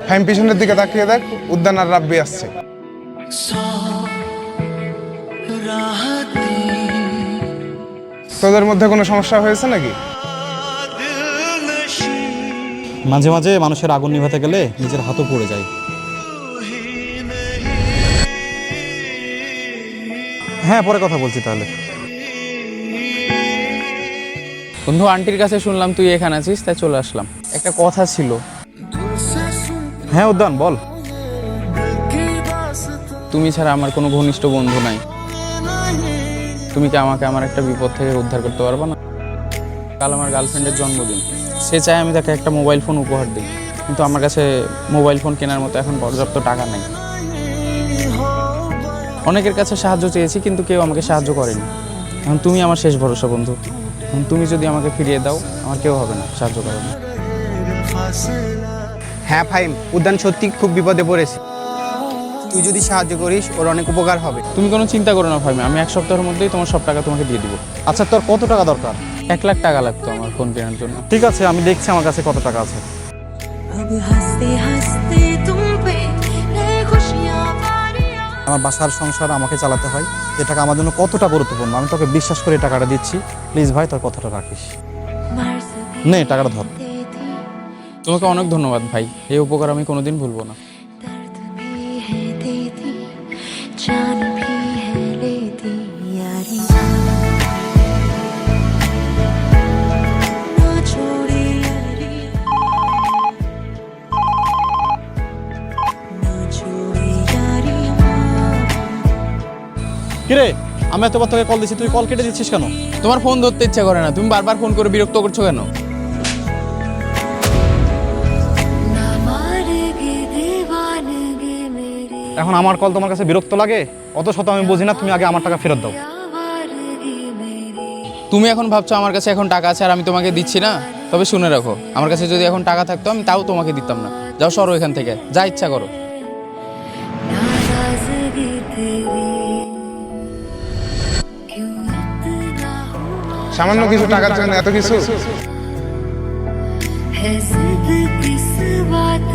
ফাইম পিছনের দিকে তাকিয়ে দেখ, উদ্যান আর রাব্বি আসছে। তোদের মধ্যে কোনো সমস্যা হয়েছে নাকি? মাঝে মাঝে মানুষের আগুন নিভাতে গেলে নিজের হাতও পুড়ে যায়। হ্যাঁ, পরে কথা বলছি তাহলে। বন্ধু, আন্টির কাছে শুনলাম তুই এখানে আছিস, তাই চলে আসলাম। একটা কথা ছিল। হ্যাঁ উদ্যান, বল। তুমি ছাড়া আমার কোনো ঘনিষ্ঠ বন্ধু নাই। তুমি কি আমাকে আমার একটা বিপদ থেকে উদ্ধার করতে পারবে না? কাল আমার গার্লফ্রেন্ডের জন্মদিন। সে চায় আমি তাকে একটা মোবাইল ফোন উপহার দিই, কিন্তু আমার কাছে মোবাইল ফোন কেনার মতো এখন পর্যাপ্ত টাকা নাই। অনেকের কাছে সাহায্য চেয়েছি, কিন্তু কেউ আমাকে সাহায্য করেনি। এখন তুমি আমার শেষ ভরসা বন্ধু। এখন তুমি যদি আমাকে ফিরিয়ে দাও, আমার কেউ হবে না সাহায্য করার। হ্যাঁ ফাইম, উদ্যান সত্যি খুব বিপদে পড়েছে। তুই যদি সাহায্য করিস ওর অনেক উপকার হবে। তুমি কোনো চিন্তা করো না ফাইমে, আমি 1 সপ্তাহের মধ্যেই তোমার সব টাকা তোমাকে দিয়ে দিব। আচ্ছা, তোর কত টাকা দরকার? 1 লাখ টাকা লাগতো আমার ফোন কেনার জন্য। ঠিক আছে, আমি দেখছি আমার কাছে কত টাকা আছে। আমার বাসার সংসার আমাকে চালাতে হয়, এ টাকা আমার জন্য কতটা গুরুত্বপূর্ণ। আমি তোকে বিশ্বাস করে টাকাটা দিচ্ছি, প্লিজ ভাই তোর কথাটা রাখিস। নে টাকাটা ধর। তোমাকে অনেক ধন্যবাদ ভাই, এই উপকার আমি কোনোদিন ভুলবো না। কিরে, আমি এতবার তোকে কল দিচ্ছি, তুই কল কেটে দিচ্ছিস কেন? তোমার ফোন ধরতে ইচ্ছা করে না, তুমি বারবার ফোন করে বিরক্ত করছো কেন? এখন আমার কল তোমার কাছে বিরক্ত লাগে? অত শত আমি বুঝি না, তুমি আগে আমার টাকা ফেরত দাও। তুমি এখন ভাবছো আমার কাছে এখন টাকা আছে আর আমি তোমাকে দিচ্ছি না? তবে শুনে রাখো, আমার কাছে যদি এখন টাকা থাকতো আমি তাও তোমাকে দিতাম না। যাও, সরো এখান থেকে, যা ইচ্ছা করো। সামান্য কিছু টাকার জন্য এত কিছু? है जिद किस बात